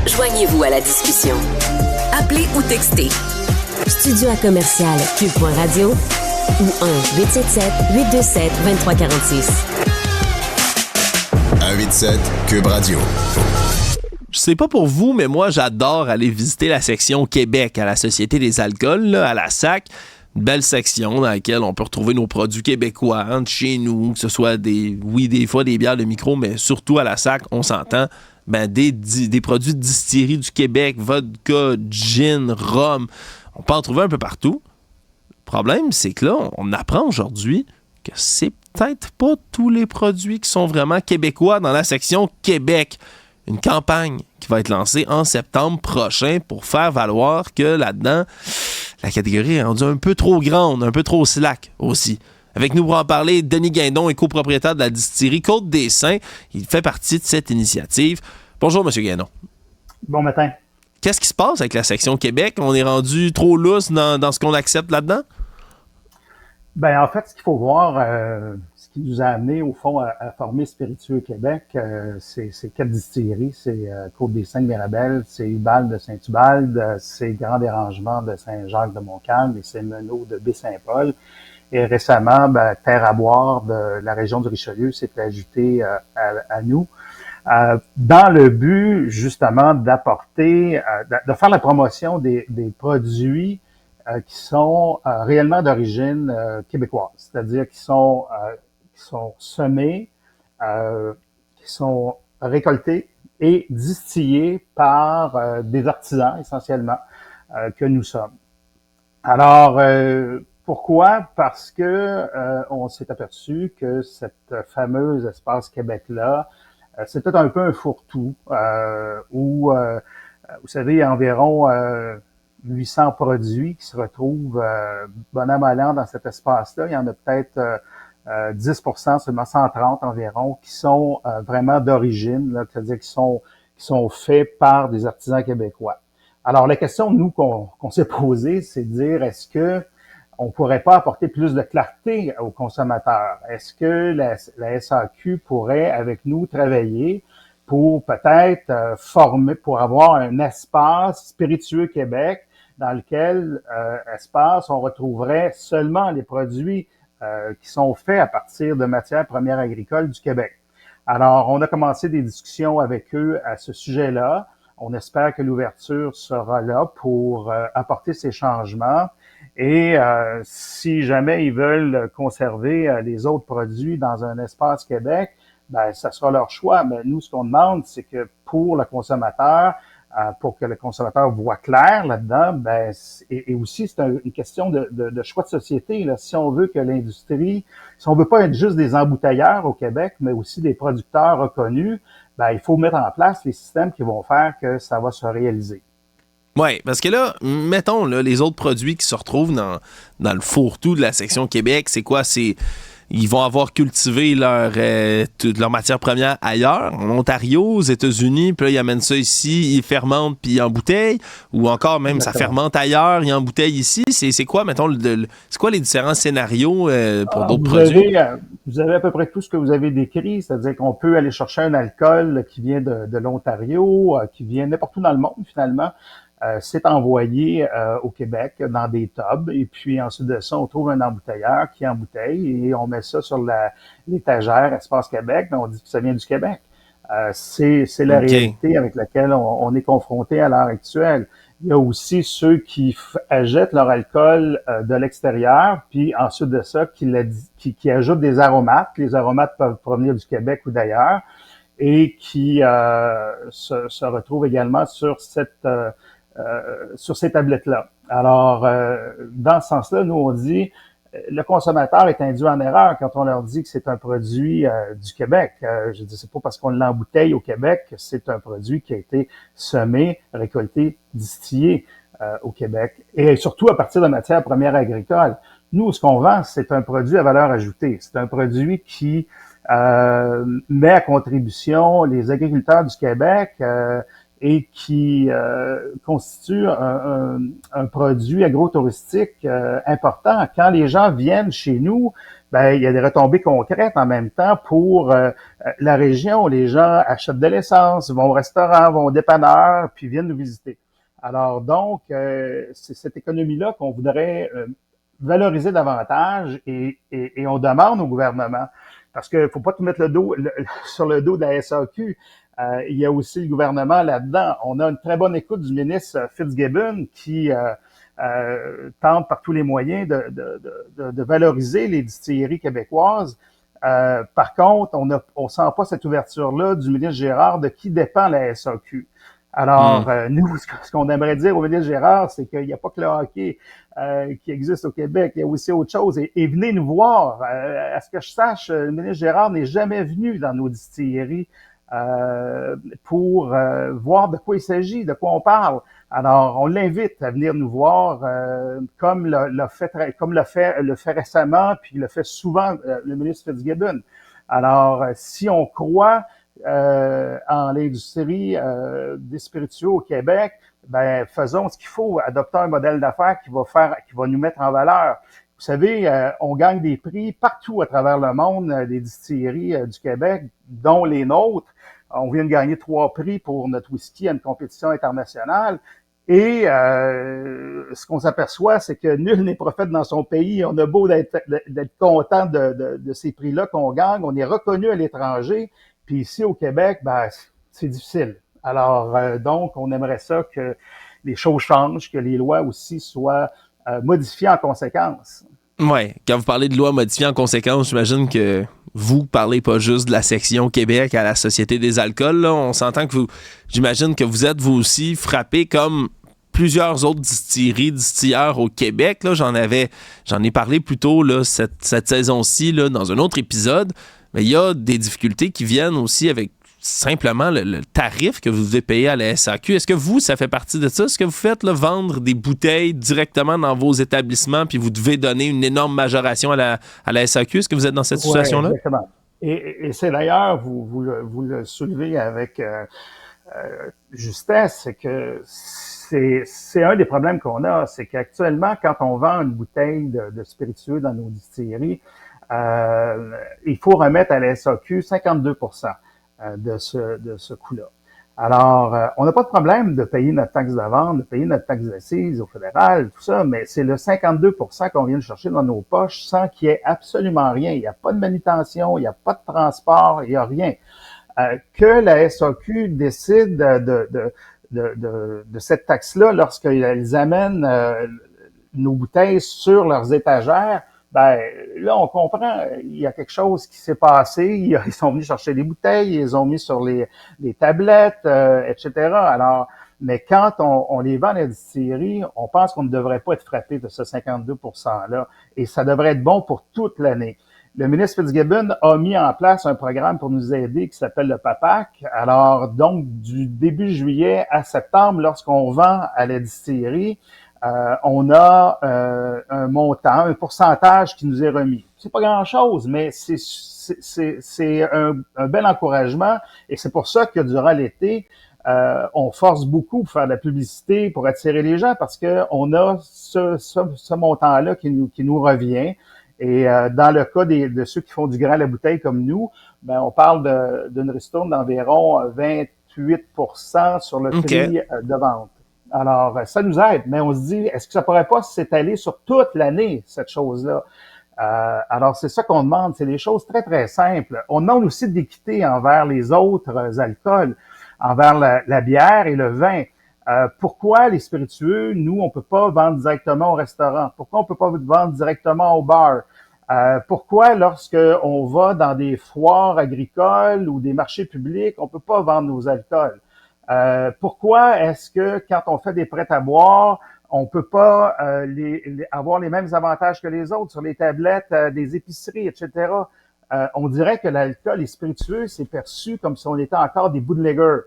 Joignez-vous à la discussion. Appelez ou textez. Studio à commercial cube.radio ou 1-877-827-2346. 187 Cube Radio. Je sais pas pour vous, mais moi, j'adore aller visiter la section Québec à la Société des alcools, là, à la SAC. Une belle section dans laquelle on peut retrouver nos produits québécois, de chez nous, que ce soit des fois des bières de micro, mais surtout à la SAC, on s'entend, des produits de distillerie du Québec, vodka, gin, rhum. On peut en trouver un peu partout. Le problème, c'est que là, on apprend aujourd'hui que c'est peut-être pas tous les produits qui sont vraiment québécois dans la section Québec. Une campagne qui va être lancée en septembre prochain pour faire valoir que là-dedans, la catégorie est rendue un peu trop grande, un peu trop slack aussi. Avec nous pour en parler, Denis Guindon est copropriétaire de la distillerie Côte-des-Saints. Il fait partie de cette initiative. Bonjour, M. Guindon. Bon matin. Qu'est-ce qui se passe avec la section Québec? On est rendu trop lousse dans ce qu'on accepte là-dedans? En fait, ce qu'il faut voir, ce qui nous a amené, au fond, à former Spiritueux Québec, c'est 4 distilleries. C'est Côte-des-Saints de Mirabel, c'est Ubalde de Saint-Ubalde, c'est Grand Dérangement de Saint-Jacques-de-Montcalm et c'est Menot de Baie-Saint-Paul. Et récemment, Terre à boire de la région du Richelieu s'est ajouté à nous. Dans le but, justement, d'apporter, de faire la promotion des produits qui sont réellement d'origine québécoise, c'est-à-dire qui sont semés, qui sont récoltés et distillés par des artisans essentiellement que nous sommes. Alors, pourquoi? Parce que on s'est aperçu que cette fameuse espace Québec-là, c'était un peu un fourre-tout où, vous savez, il y a environ 800 produits qui se retrouvent bon an mal an dans cet espace-là. Il y en a peut-être 10%, seulement 130 environ, qui sont vraiment d'origine, là, c'est-à-dire qui sont faits par des artisans québécois. Alors, la question, nous, qu'on s'est posée, c'est de dire, est-ce que on pourrait pas apporter plus de clarté aux consommateurs? Est-ce que la SAQ pourrait, avec nous, travailler pour peut-être former, pour avoir un espace Spiritueux Québec dans lequel, espace, on retrouverait seulement les produits qui sont faits à partir de matières premières agricoles du Québec. Alors, on a commencé des discussions avec eux à ce sujet-là. On espère que l'ouverture sera là pour apporter ces changements. Et si jamais ils veulent conserver les autres produits dans un espace Québec, ça sera leur choix. Mais nous, ce qu'on demande, c'est que pour le consommateur, pour que le consommateur voit clair là-dedans, et aussi c'est une question de choix de société. Là. Si on veut que l'industrie, si on veut pas être juste des embouteilleurs au Québec, mais aussi des producteurs reconnus, il faut mettre en place les systèmes qui vont faire que ça va se réaliser. Oui, parce que là, mettons, là, les autres produits qui se retrouvent dans le fourre-tout de la section Québec, c'est quoi? Ils vont avoir cultivé leur matière première ailleurs, en Ontario, aux États-Unis, puis là, ils amènent ça ici, ils fermentent, puis ils embouteillent, ou encore même, ça fermente ailleurs, ils embouteillent ici. C'est quoi, mettons, c'est quoi les différents scénarios pour d'autres produits? Vous avez à peu près tout ce que vous avez décrit, c'est-à-dire qu'on peut aller chercher un alcool qui vient de l'Ontario, qui vient n'importe où dans le monde, finalement. C'est envoyé au Québec dans des tubs et puis ensuite de ça, on trouve un embouteilleur qui embouteille et on met ça sur l'étagère Espace Québec, mais on dit que ça vient du Québec. C'est la réalité avec laquelle on est confronté à l'heure actuelle. Il y a aussi ceux qui achètent leur alcool de l'extérieur, puis ensuite de ça, qui ajoutent des aromates. Les aromates peuvent provenir du Québec ou d'ailleurs et qui se retrouvent également sur ces tablettes-là. Alors, dans ce sens-là, nous, on dit le consommateur est induit en erreur quand on leur dit que c'est un produit du Québec. Je dis, c'est pas parce qu'on l'embouteille au Québec que c'est un produit qui a été semé, récolté, distillé au Québec. Et surtout à partir de matières premières agricoles. Nous, ce qu'on vend, c'est un produit à valeur ajoutée. C'est un produit qui met à contribution les agriculteurs du Québec et qui constitue un produit agro-touristique important. Quand les gens viennent chez nous, ben il y a des retombées concrètes en même temps pour la région. Les gens achètent de l'essence, vont au restaurant, vont au dépanneur, puis viennent nous visiter. Alors donc, c'est cette économie-là qu'on voudrait valoriser davantage et on demande au gouvernement, parce que faut pas tout mettre sur le dos de la SAQ. Il y a aussi le gouvernement là-dedans. On a une très bonne écoute du ministre Fitzgibbon qui tente par tous les moyens de valoriser les distilleries québécoises. Par contre, on sent pas cette ouverture-là du ministre Gérard de qui dépend la SAQ. Alors, nous, ce qu'on aimerait dire au ministre Gérard, c'est qu'il n'y a pas que le hockey qui existe au Québec, il y a aussi autre chose. Et venez nous voir. À ce que je sache, le ministre Gérard n'est jamais venu dans nos distilleries pour voir de quoi il s'agit, de quoi on parle. Alors, on l'invite à venir nous voir, comme le fait récemment, puis le fait souvent le ministre Fitzgibbon. Alors, si on croit en l'industrie des spiritueux au Québec, ben faisons ce qu'il faut, adoptons un modèle d'affaires qui va nous mettre en valeur. Vous savez, on gagne des prix partout à travers le monde, des distilleries du Québec, dont les nôtres. On vient de gagner 3 prix pour notre whisky à une compétition internationale. Et ce qu'on s'aperçoit, c'est que nul n'est prophète dans son pays. On a beau d'être content de ces prix-là qu'on gagne, on est reconnu à l'étranger. Puis ici au Québec, ben c'est difficile. Alors donc, on aimerait ça que les choses changent, que les lois aussi soient modifiées en conséquence. Ouais, quand vous parlez de loi modifiée en conséquence, j'imagine que vous parlez pas juste de la section Québec à la Société des alcools. Là. On s'entend que j'imagine que vous êtes vous aussi frappé comme plusieurs autres distilleurs au Québec. Là. J'en ai parlé plus tôt là, cette saison-ci là, dans un autre épisode. Mais il y a des difficultés qui viennent aussi avec simplement le tarif que vous devez payer à la SAQ. Est-ce que vous, ça fait partie de ça? Est-ce que vous faites là, vendre des bouteilles directement dans vos établissements puis vous devez donner une énorme majoration à la SAQ? Est-ce que vous êtes dans cette situation-là? Exactement. Et c'est d'ailleurs, vous le soulevez avec justesse, c'est que c'est un des problèmes qu'on a, c'est qu'actuellement, quand on vend une bouteille de spiritueux dans nos distilleries, il faut remettre à la SAQ 52% de ce coût-là. Alors, on n'a pas de problème de payer notre taxe de vente, de payer notre taxe d'assises au fédéral, tout ça, mais c'est le 52% qu'on vient de chercher dans nos poches sans qu'il y ait absolument rien. Il n'y a pas de manutention, il n'y a pas de transport, il n'y a rien. Que la SAQ décide de cette taxe-là lorsqu'ils amènent nos bouteilles sur leurs étagères, ben là, on comprend, il y a quelque chose qui s'est passé. Ils sont venus chercher des bouteilles, ils les ont mis sur les tablettes, etc. Alors, mais quand on les vend à la distillerie, on pense qu'on ne devrait pas être frappé de ce 52%-là. Et ça devrait être bon pour toute l'année. Le ministre Fitzgibbon a mis en place un programme pour nous aider qui s'appelle le PAPAC. Alors, donc, du début juillet à septembre, lorsqu'on vend à la distillerie, on a un montant, un pourcentage qui nous est remis. C'est pas grand-chose, mais c'est un bel encouragement et c'est pour ça que durant l'été, on force beaucoup pour faire de la publicité, pour attirer les gens parce que on a ce montant-là qui nous revient. Et dans le cas de ceux qui font du grain à la bouteille comme nous, ben on parle d'une ristourne d'environ 28% sur le prix de vente. Alors, ça nous aide, mais on se dit, est-ce que ça pourrait pas s'étaler sur toute l'année, cette chose-là? Alors, c'est ça qu'on demande, c'est des choses très, très simples. On demande aussi d'équité envers les autres alcools, envers la bière et le vin. Pourquoi les spiritueux, nous, on peut pas vendre directement au restaurant? Pourquoi on peut pas vendre directement au bar? Pourquoi lorsque on va dans des foires agricoles ou des marchés publics, on peut pas vendre nos alcools? Pourquoi est-ce que quand on fait des prêts à boire, on peut pas avoir les mêmes avantages que les autres sur les tablettes des épiceries, etc.? On dirait que l'alcool et spiritueux, c'est perçu comme si on était encore des bootleggers.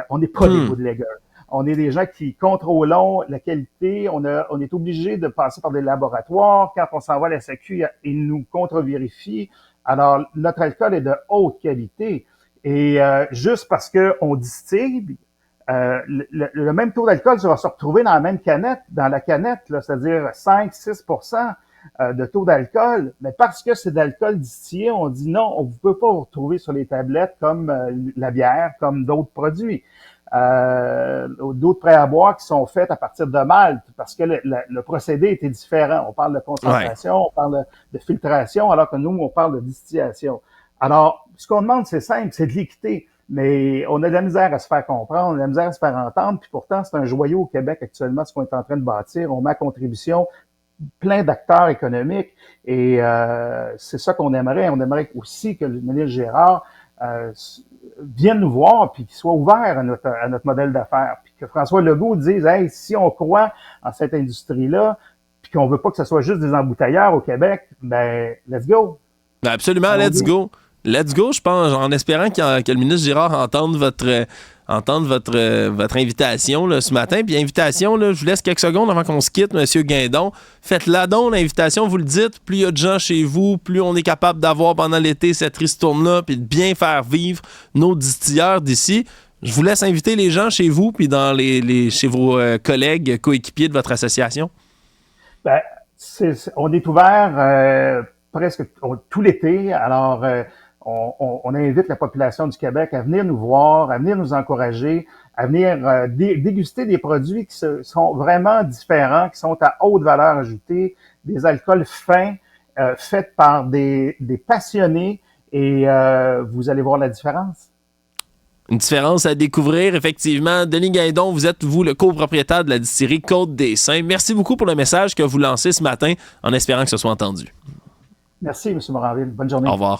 On n'est pas des bootleggers. On est des gens qui contrôlons la qualité. On est obligé de passer par des laboratoires. Quand on s'en va à la SAQ, ils nous contre-vérifient. Alors, notre alcool est de haute qualité. Et juste parce qu'on distille, le même taux d'alcool va se retrouver dans la même canette, dans la canette, là, c'est-à-dire 5-6%. de taux d'alcool, mais parce que c'est de l'alcool distillé, on dit non, on ne peut pas vous retrouver sur les tablettes comme la bière, comme d'autres produits. D'autres prêts à boire qui sont faits à partir de malt, parce que le procédé était différent. On parle de concentration, on parle de filtration, alors que nous, on parle de distillation. Alors, ce qu'on demande, c'est simple, c'est de l'équité, mais on a de la misère à se faire comprendre, on a de la misère à se faire entendre, puis pourtant, c'est un joyau au Québec actuellement, ce qu'on est en train de bâtir. On met à contribution plein d'acteurs économiques, et c'est ça qu'on aimerait. On aimerait aussi que le ministre Girard vienne nous voir puis qu'il soit ouvert à notre modèle d'affaires, puis que François Legault dise hey, si on croit en cette industrie-là puis qu'on veut pas que ce soit juste des embouteilleurs au Québec, ben let's go. Absolument, let's go. Let's go, je pense, en espérant que le ministre Girard entende votre invitation là, ce matin. Puis invitation, là, je vous laisse quelques secondes avant qu'on se quitte, M. Guindon. Faites-la donc, l'invitation, vous le dites. Plus il y a de gens chez vous, plus on est capable d'avoir pendant l'été cette ristourne-là, puis de bien faire vivre nos distilleurs d'ici. Je vous laisse inviter les gens chez vous, puis chez vos collègues, coéquipiers de votre association. Ben, on est ouvert presque tout l'été. Alors, on invite la population du Québec à venir nous voir, à venir nous encourager, à venir déguster des produits qui sont vraiment différents, qui sont à haute valeur ajoutée, des alcools fins, faits par des passionnés, et vous allez voir la différence. Une différence à découvrir, effectivement. Denis Guindon, vous êtes, vous, le copropriétaire de la distillerie Côte-des-Saints. Merci beaucoup pour le message que vous lancez ce matin, en espérant que ce soit entendu. Merci, M. Moranville. Bonne journée. Au revoir.